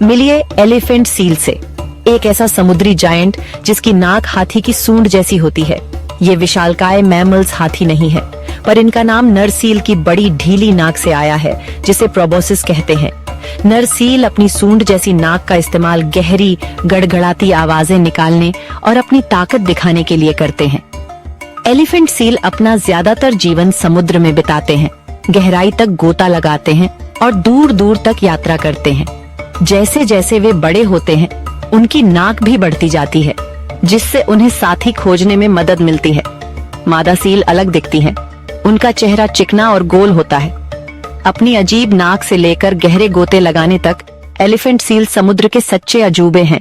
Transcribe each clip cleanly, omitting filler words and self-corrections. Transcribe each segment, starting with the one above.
मिलिए elephant seal से, एक ऐसा समुद्री जायंट जिसकी नाक हाथी की सूंड जैसी होती है। ये विशालकाय मैमल्स हाथी नहीं है, पर इनका नाम नर सील की बड़ी ढीली नाक से आया है, जिसे प्रोबोसिस कहते हैं। नर सील अपनी सूंड जैसी नाक का इस्तेमाल गहरी गड़गड़ाती आवाजें निकालने और अपनी ताकत दिखाने के लिए करते हैं। एलिफेंट सील अपना ज्यादातर जीवन समुद्र में बिताते हैं, गहराई तक गोता लगाते हैं और दूर दूर तक यात्रा करते हैं। जैसे जैसे वे बड़े होते हैं, उनकी नाक भी बढ़ती जाती है, जिससे उन्हें साथी खोजने में मदद मिलती है। मादा सील अलग दिखती हैं, उनका चेहरा चिकना और गोल होता है। अपनी अजीब नाक से लेकर गहरे गोते लगाने तक एलिफेंट सील समुद्र के सच्चे अजूबे हैं।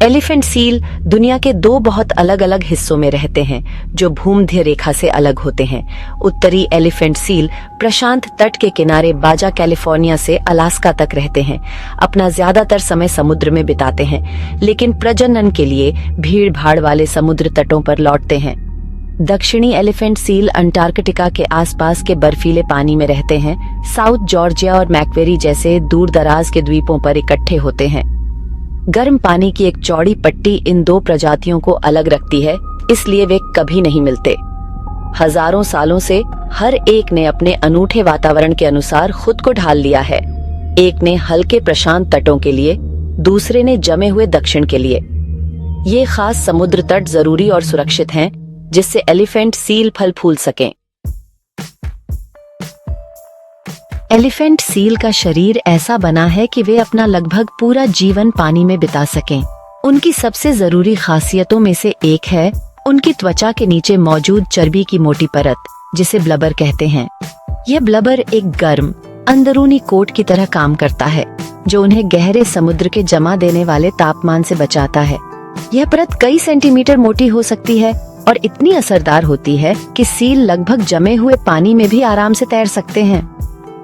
एलिफेंट सील दुनिया के दो बहुत अलग अलग हिस्सों में रहते हैं, जो भूमध्य रेखा से अलग होते हैं। उत्तरी एलिफेंट सील प्रशांत तट के किनारे बाजा कैलिफोर्निया से अलास्का तक रहते हैं। अपना ज्यादातर समय समुद्र में बिताते हैं, लेकिन प्रजनन के लिए भीड़ भाड़ वाले समुद्र तटों पर लौटते हैं। दक्षिणी एलिफेंट सील अंटार्कटिका के आसपास के बर्फीले पानी में रहते हैं। साउथ जॉर्जिया और मैक्वेरी जैसे दूर दराज के द्वीपों पर इकट्ठे होते हैं। गर्म पानी की एक चौड़ी पट्टी इन दो प्रजातियों को अलग रखती है, इसलिए वे कभी नहीं मिलते। हजारों सालों से हर एक ने अपने अनूठे वातावरण के अनुसार खुद को ढाल लिया है। एक ने हल्के प्रशांत तटों के लिए, दूसरे ने जमे हुए दक्षिण के लिए। ये खास समुद्र तट जरूरी और सुरक्षित हैं, जिससे एलिफेंट सील फल फूल सकें। एलिफेंट सील का शरीर ऐसा बना है कि वे अपना लगभग पूरा जीवन पानी में बिता सकें। उनकी सबसे जरूरी खासियतों में से एक है उनकी त्वचा के नीचे मौजूद चर्बी की मोटी परत, जिसे ब्लबर कहते हैं। यह ब्लबर एक गर्म अंदरूनी कोट की तरह काम करता है, जो उन्हें गहरे समुद्र के जमा देने वाले तापमान से बचाता है। यह परत कई सेंटीमीटर मोटी हो सकती है और इतनी असरदार होती है कि सील लगभग जमे हुए पानी में भी आराम से तैर सकते हैं।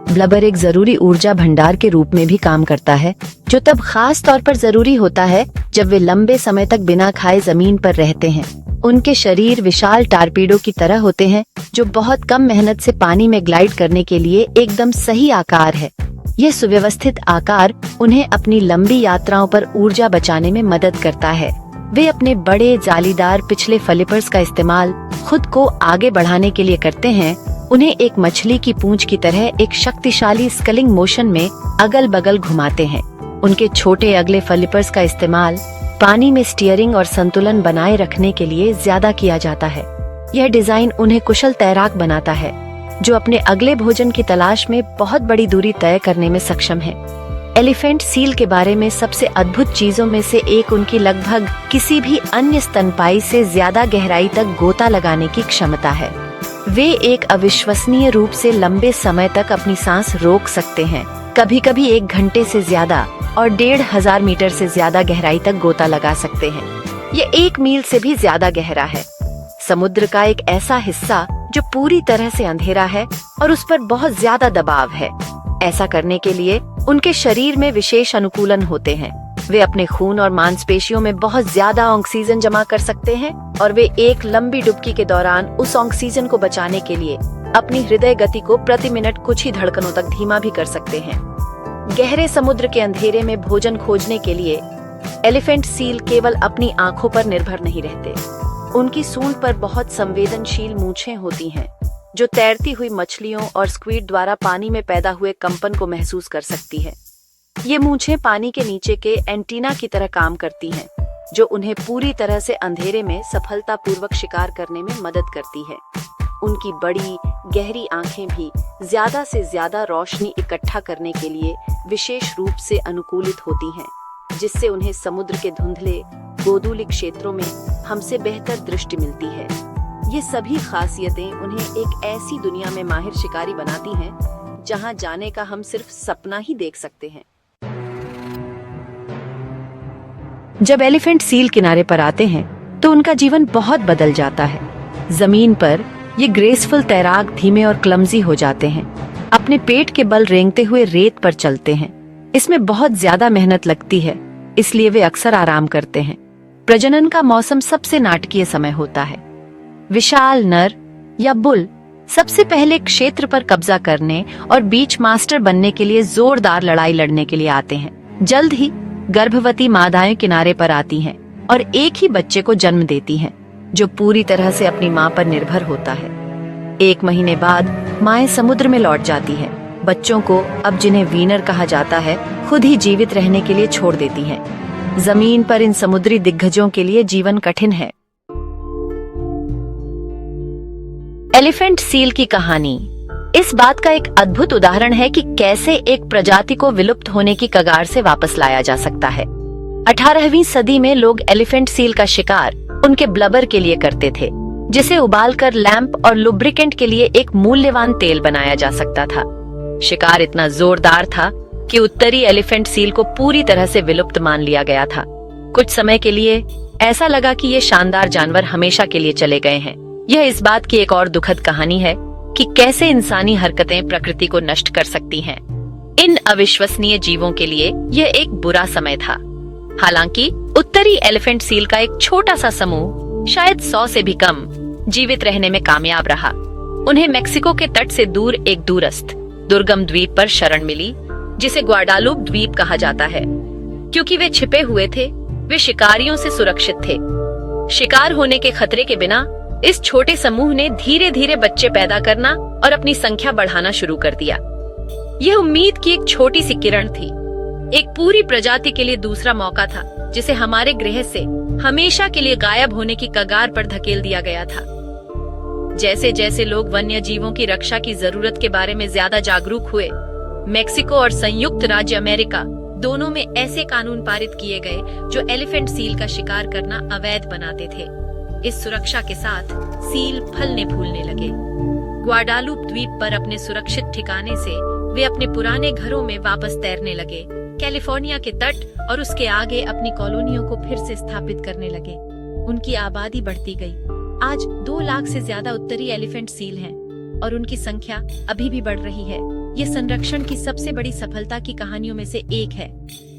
ब्लबर एक जरूरी ऊर्जा भंडार के रूप में भी काम करता है, जो तब खास तौर पर जरूरी होता है जब वे लंबे समय तक बिना खाए जमीन पर रहते हैं। उनके शरीर विशाल टारपीडो की तरह होते हैं, जो बहुत कम मेहनत से पानी में ग्लाइड करने के लिए एकदम सही आकार है। यह सुव्यवस्थित आकार उन्हें अपनी लंबी यात्राओं पर ऊर्जा बचाने में मदद करता है। वे अपने बड़े जालीदार पिछले फ्लिपर्स का इस्तेमाल खुद को आगे बढ़ाने के लिए करते हैं। उन्हें एक मछली की पूंछ की तरह एक शक्तिशाली स्कलिंग मोशन में अगल बगल घुमाते हैं। उनके छोटे अगले फ्लिपर्स का इस्तेमाल पानी में स्टीयरिंग और संतुलन बनाए रखने के लिए ज्यादा किया जाता है। यह डिजाइन उन्हें कुशल तैराक बनाता है, जो अपने अगले भोजन की तलाश में बहुत बड़ी दूरी तय करने में सक्षम है। एलिफेंट सील के बारे में सबसे अद्भुत चीजों में से एक उनकी लगभग किसी भी अन्य स्तनपायी से ज्यादा गहराई तक गोता लगाने की क्षमता है। वे एक अविश्वसनीय रूप से लंबे समय तक अपनी सांस रोक सकते हैं, कभी कभी 1 घंटे से ज्यादा और 1500 मीटर से ज्यादा गहराई तक गोता लगा सकते हैं। ये 1 मील से भी ज्यादा गहरा है। समुद्र का एक ऐसा हिस्सा जो पूरी तरह से अंधेरा है और उस पर बहुत ज्यादा दबाव है। ऐसा करने के लिए उनके शरीर में विशेष अनुकूलन होते हैं। वे अपने खून और मांसपेशियों में बहुत ज्यादा ऑक्सीजन जमा कर सकते हैं और वे एक लंबी डुबकी के दौरान उस ऑक्सीजन को बचाने के लिए अपनी हृदय गति को प्रति मिनट कुछ ही धड़कनों तक धीमा भी कर सकते हैं। गहरे समुद्र के अंधेरे में भोजन खोजने के लिए एलिफेंट सील केवल अपनी आंखों पर निर्भर नहीं रहते। उनकी सूंड पर बहुत संवेदनशील मूंछें होती हैं, जो तैरती हुई मछलियों और स्क्वीड द्वारा पानी में पैदा हुए कंपन को महसूस कर सकती है। ये मूंछें पानी के नीचे के एंटीना की तरह काम करती हैं, जो उन्हें पूरी तरह से अंधेरे में सफलतापूर्वक शिकार करने में मदद करती है। उनकी बड़ी गहरी आंखें भी ज्यादा से ज्यादा रोशनी इकट्ठा करने के लिए विशेष रूप से अनुकूलित होती हैं, जिससे उन्हें समुद्र के धुंधले गोदूली क्षेत्रों में हमसे बेहतर दृष्टि मिलती है। ये सभी खासियतें उन्हें एक ऐसी दुनिया में माहिर शिकारी बनाती हैं, जहां जाने का हम सिर्फ सपना ही देख सकते हैं। जब एलिफेंट सील किनारे पर आते हैं, तो उनका जीवन बहुत बदल जाता है। जमीन पर ये ग्रेसफुल तैराक धीमे और क्लमजी हो जाते हैं। अपने पेट के बल रेंगते हुए रेत पर चलते हैं। इसमें बहुत ज्यादा मेहनत लगती है, इसलिए वे अक्सर आराम करते हैं। प्रजनन का मौसम सबसे नाटकीय समय होता है। विशाल नर या बुल सबसे पहले क्षेत्र पर कब्जा करने और बीच मास्टर बनने के लिए जोरदार लड़ाई लड़ने के लिए आते हैं। जल्द ही गर्भवती मादाएं किनारे पर आती हैं और एक ही बच्चे को जन्म देती हैं, जो पूरी तरह से अपनी मां पर निर्भर होता है। 1 महीने बाद माएं समुद्र में लौट जाती हैं। बच्चों को, अब जिन्हें वीनर कहा जाता है, खुद ही जीवित रहने के लिए छोड़ देती हैं। जमीन पर इन समुद्री दिग्गजों के लिए जीवन कठिन है। एलिफेंट सील की कहानी इस बात का एक अद्भुत उदाहरण है कि कैसे एक प्रजाति को विलुप्त होने की कगार से वापस लाया जा सकता है। 18वीं सदी में लोग एलिफेंट सील का शिकार उनके ब्लबर के लिए करते थे, जिसे उबालकर लैंप और लुब्रिकेंट के लिए एक मूल्यवान तेल बनाया जा सकता था। शिकार इतना जोरदार था कि उत्तरी एलिफेंट सील को पूरी तरह से विलुप्त मान लिया गया था। कुछ समय के लिए ऐसा लगा कि ये शानदार जानवर हमेशा के लिए चले गए हैं। यह इस बात की एक और दुखद कहानी है कि कैसे इंसानी हरकतें प्रकृति को नष्ट कर सकती हैं। इन अविश्वसनीय जीवों के लिए यह एक बुरा समय था। हालांकि उत्तरी एलिफेंट सील का एक छोटा सा समूह, शायद 100 से भी कम, जीवित रहने में कामयाब रहा। उन्हें मेक्सिको के तट से दूर एक दूरस्थ दुर्गम द्वीप पर शरण मिली, जिसे ग्वाडालूप द्वीप कहा जाता है। क्योंकि वे छिपे हुए थे, वे शिकारियों से सुरक्षित थे। शिकार होने के खतरे के बिना इस छोटे समूह ने धीरे धीरे बच्चे पैदा करना और अपनी संख्या बढ़ाना शुरू कर दिया। यह उम्मीद की एक छोटी सी किरण थी, एक पूरी प्रजाति के लिए दूसरा मौका था, जिसे हमारे ग्रह से हमेशा के लिए गायब होने की कगार पर धकेल दिया गया था। जैसे जैसे लोग वन्य जीवों की रक्षा की जरूरत के बारे में ज्यादा जागरूक हुए, मेक्सिको और संयुक्त राज्य अमेरिका दोनों में ऐसे कानून पारित किए गए जो एलिफेंट सील का शिकार करना अवैध बनाते थे। इस सुरक्षा के साथ सील फलने फूलने लगे। ग्वाडालूप द्वीप पर अपने सुरक्षित ठिकाने से वे अपने पुराने घरों में वापस तैरने लगे, कैलिफोर्निया के तट और उसके आगे अपनी कॉलोनियों को फिर से स्थापित करने लगे। उनकी आबादी बढ़ती गई। आज 2 लाख से ज्यादा उत्तरी एलिफेंट सील हैं और उनकी संख्या अभी भी बढ़ रही है। ये संरक्षण की सबसे बड़ी सफलता की कहानियों में से एक है।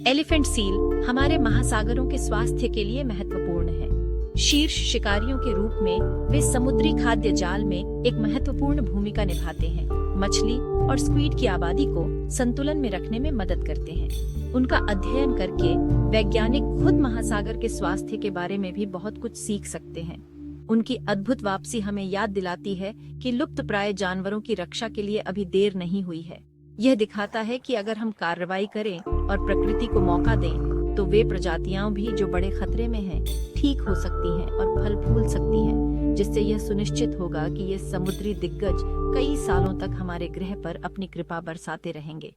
एलिफेंट सील हमारे महासागरों के स्वास्थ्य के लिए महत्वपूर्ण है। शीर्ष शिकारियों के रूप में वे समुद्री खाद्य जाल में एक महत्वपूर्ण भूमिका निभाते हैं। मछली और स्क्वीड की आबादी को संतुलन में रखने में मदद करते हैं। उनका अध्ययन करके वैज्ञानिक खुद महासागर के स्वास्थ्य के बारे में भी बहुत कुछ सीख सकते हैं। उनकी अद्भुत वापसी हमें याद दिलाती है कि लुप्तप्राय जानवरों की रक्षा के लिए अभी देर नहीं हुई है। यह दिखाता है कि अगर हम कार्रवाई करें और प्रकृति को मौका दें, तो वे प्रजातियां भी जो बड़े खतरे में हैं, ठीक हो सकती हैं और फल फूल सकती हैं, जिससे यह सुनिश्चित होगा कि ये समुद्री दिग्गज कई सालों तक हमारे ग्रह पर अपनी कृपा बरसाते रहेंगे।